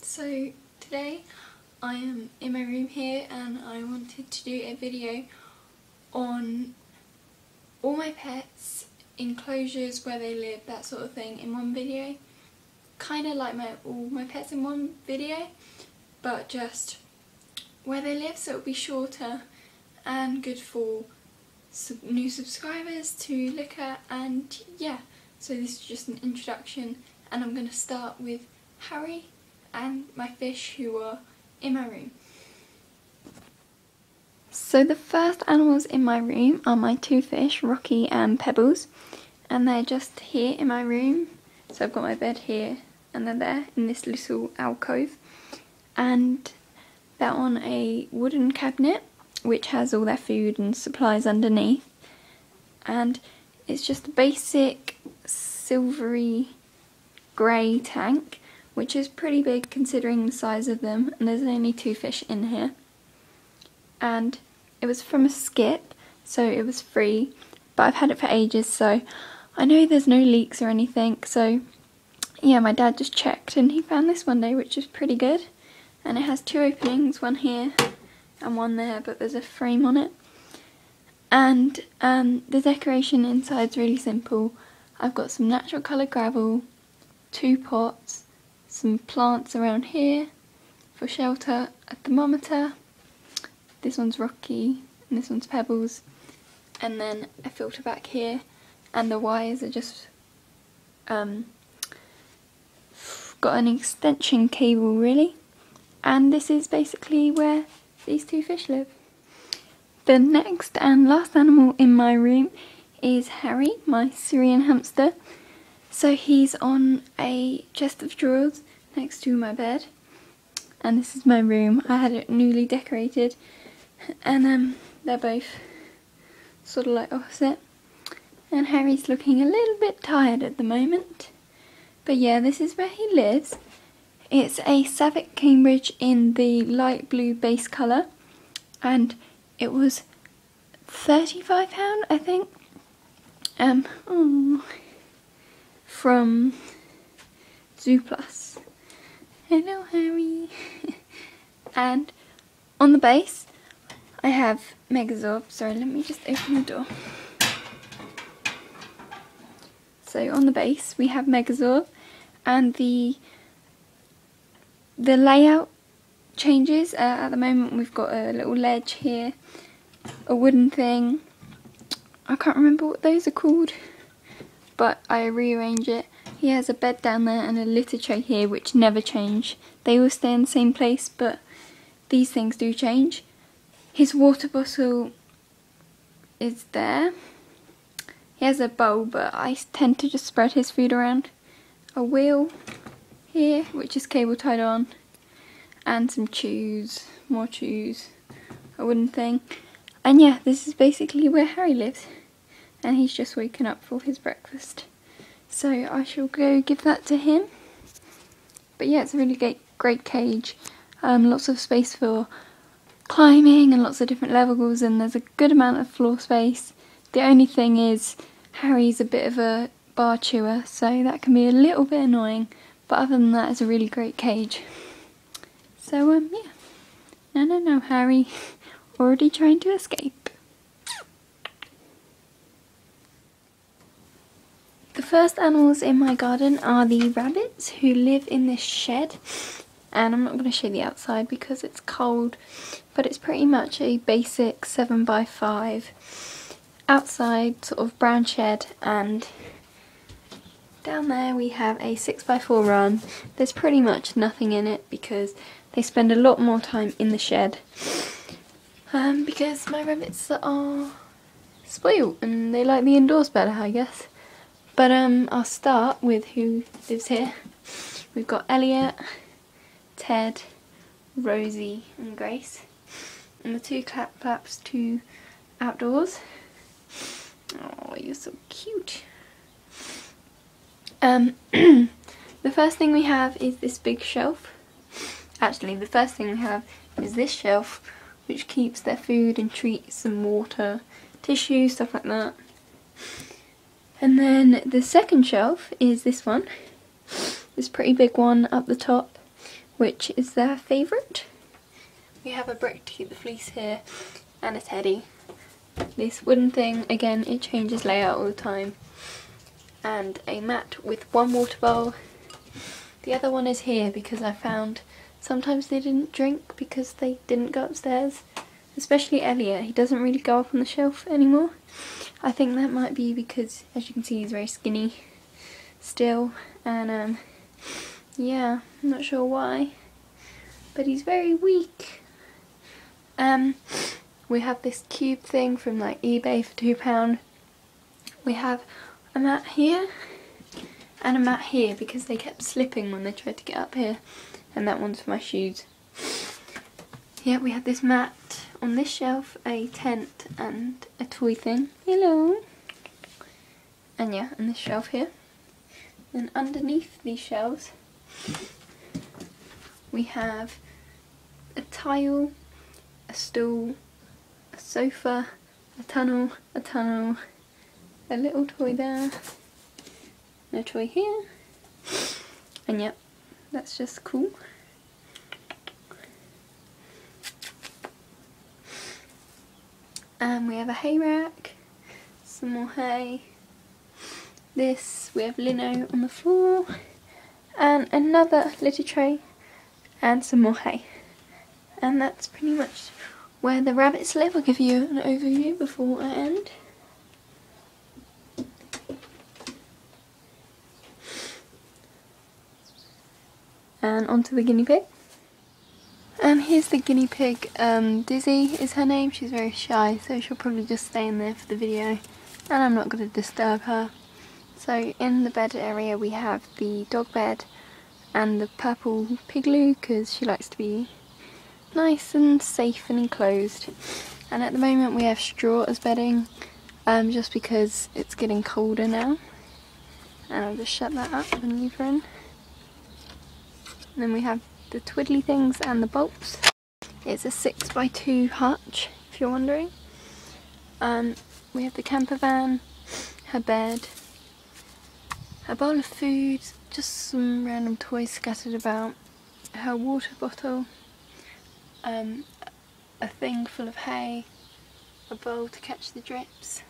So today I am in my room here and I wanted to do a video on all my pets, enclosures, where they live, that sort of thing in one video. Kind of like all my pets in one video, but just where they live, so it'll be shorter and good for new subscribers to look at. And yeah, so this is just an introduction, and I'm going to start with Harry and my fish who are in my room. So the first animals in my room are my two fish, Rocky and Pebbles, and they're just here in my room. So I've got my bed here and they're there in this little alcove, and they're on a wooden cabinet which has all their food and supplies underneath, and it's just a basic silvery grey tank, which is pretty big considering the size of them, and there's only two fish in here. And it was from a skip, so it was free, but I've had it for ages, so I know there's no leaks or anything. So yeah, my dad just checked and he found this one day, which is pretty good, and it has two openings, one here and one there, but there's a frame on it. And the decoration inside's really simple. I've got some natural coloured gravel, two pots, some plants around here for shelter, a thermometer, this one's Rocky and this one's Pebbles, and then a filter back here, and the wires are just got an extension cable really, and this is basically where these two fish live. The next and last animal in my room is Harry, my Syrian hamster. So he's on a chest of drawers next to my bed, and this is my room. I had it newly decorated, and they're both sort of like opposite, and Harry's looking a little bit tired at the moment. But yeah, this is where he lives. It's a Savick Cambridge in the light blue base colour, and it was £35 I think, from Zooplus. Hello Harry. And on the base I have Megazord. Sorry, let me just open the door. So on the base we have Megazord, and the layout changes. At the moment we've got a little ledge here, a wooden thing. I can't remember what those are called, but I rearrange it. He has a bed down there and a litter tray here, which never change. They all stay in the same place, but these things do change. His water bottle is there. He has a bowl, but I tend to just spread his food around. A wheel here, which is cable tied on, and some chews, more chews, a wooden thing. And yeah, this is basically where Harry lives, and he's just woken up for his breakfast. So I shall go give that to him. But yeah, it's a really great cage. Lots of space for climbing and lots of different levels, and there's a good amount of floor space. The only thing is Harry's a bit of a bar chewer, so that can be a little bit annoying, but other than that, it's a really great cage. So yeah. No, Harry. Already trying to escape. The first animals in my garden are the rabbits, who live in this shed, and I'm not going to show the outside because it's cold, but it's pretty much a basic 7x5 outside sort of brown shed, and down there we have a 6x4 run. There's pretty much nothing in it because they spend a lot more time in the shed, because my rabbits are spoiled and they like the indoors better, I guess. But I'll start with who lives here. We've got Elliot, Ted, Rosie and Grace, and the two claps to outdoors. Oh, you're so cute. The first thing we have is this big shelf. Actually, the first thing we have is this shelf, which keeps their food and treats and water, tissue, stuff like that. And then the second shelf is this one, this pretty big one up the top, which is their favourite. We have a brick to keep the fleece here, and a teddy. This wooden thing, again, it changes layout all the time. And a mat with one water bowl. The other one is here because I found sometimes they didn't drink because they didn't go upstairs. Especially Elliot, he doesn't really go up on the shelf anymore. I think that might be because, as you can see, he's very skinny still. And yeah, I'm not sure why. But he's very weak. We have this cube thing from like eBay for £2. We have a mat here and a mat here because they kept slipping when they tried to get up here, and that one's for my shoes. Yeah, we have this mat on this shelf, a tent and a toy thing. Hello. And yeah, and this shelf here. And underneath these shelves we have a tile, a stool, a sofa, a tunnel, a little toy there, and a toy here, and yep, that's just cool. And we have a hay rack, some more hay, this, we have lino on the floor, and another litter tray, and some more hay. And that's pretty much where the rabbits live. I'll give you an overview before I end. And onto the guinea pig. And here's the guinea pig. Dizzy is her name. She's very shy, so she'll probably just stay in there for the video, and I'm not going to disturb her. So in the bed area we have the dog bed and the purple pigloo because she likes to be nice and safe and enclosed. And at the moment we have straw as bedding, just because it's getting colder now. And I'll just shut that up and leave her in. And then we have the twiddly things and the bolts. It's a 6x2 hutch, if you're wondering. We have the camper van, her bed, a bowl of food, just some random toys scattered about, her water bottle, a thing full of hay, a bowl to catch the drips,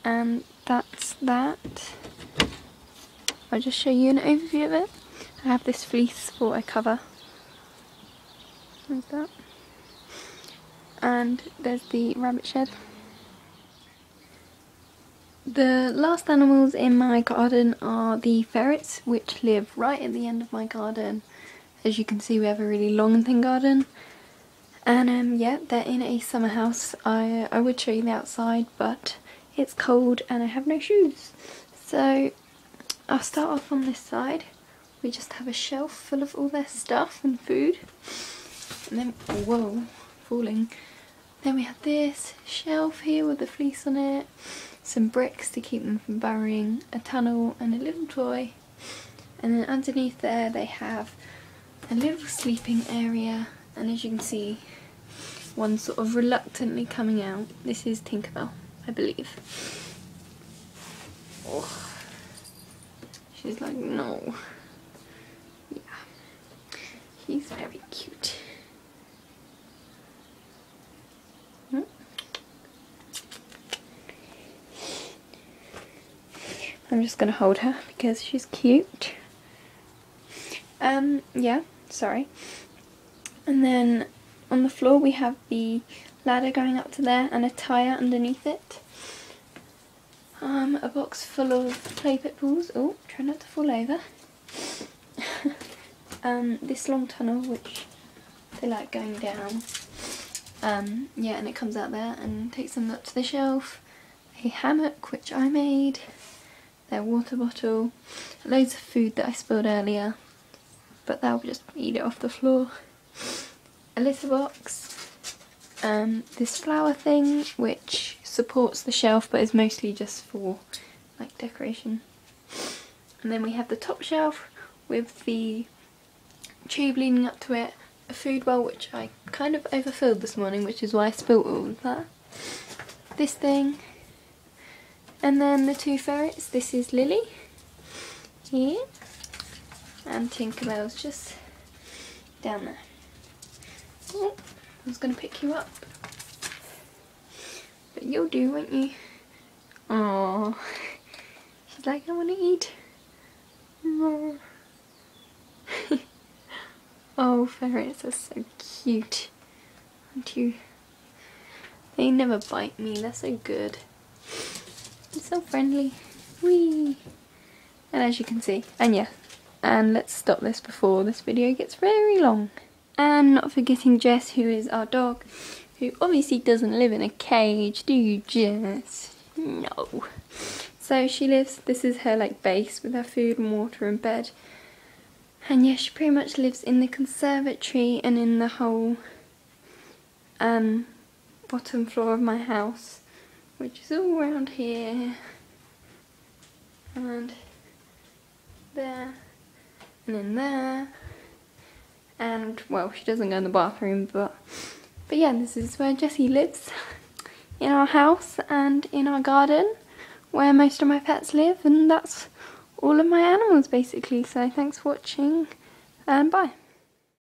and that's that. I'll just show you an overview of it. I have this fleece for a cover. There's that. And there's the rabbit shed. The last animals in my garden are the ferrets, which live right at the end of my garden. As you can see, we have a really long and thin garden. And yeah, they're in a summer house. I would show you the outside, but it's cold and I have no shoes. So I'll start off on this side. We just have a shelf full of all their stuff and food. And then, whoa, falling. Then we have this shelf here with the fleece on it. Some bricks to keep them from burying, a tunnel and a little toy. And then underneath there they have a little sleeping area. And as you can see, one sort of reluctantly coming out. This is Tinkerbell, I believe. Oh. She's like, no. Yeah, he's very cute. I'm just going to hold her because she's cute. Yeah, sorry. And then on the floor we have the ladder going up to there and a tyre underneath it. A box full of play pit balls. Oh, try not to fall over. This long tunnel which they like going down. Yeah, and it comes out there and takes them up to the shelf. A hammock which I made. Their water bottle. Loads of food that I spilled earlier, but they'll just eat it off the floor. A litter box. This flower thing which supports the shelf but is mostly just for like decoration. And then we have the top shelf with the tube leading up to it, a food bowl which I kind of overfilled this morning, which is why I spilt all of that. This thing, and then the two ferrets. This is Lily here, and Tinkerbell's just down there. Oh, I was going to pick you up. But you'll do, won't you? Oh, she's like, I want to eat more. Oh, ferrets are so cute, aren't you? They never bite me, they're so good. They're so friendly. Whee! And as you can see, and let's stop this before this video gets very long. And not forgetting Jess, who is our dog, who obviously doesn't live in a cage, do you, Jess? No. So she lives, this is her like base with her food and water and bed. And yeah, she pretty much lives in the conservatory and in the whole bottom floor of my house, which is all around here and there and in there. And well, she doesn't go in the bathroom, but yeah, this is where Jessie lives, in our house and in our garden where most of my pets live, and that's all of my animals basically. So thanks for watching and bye.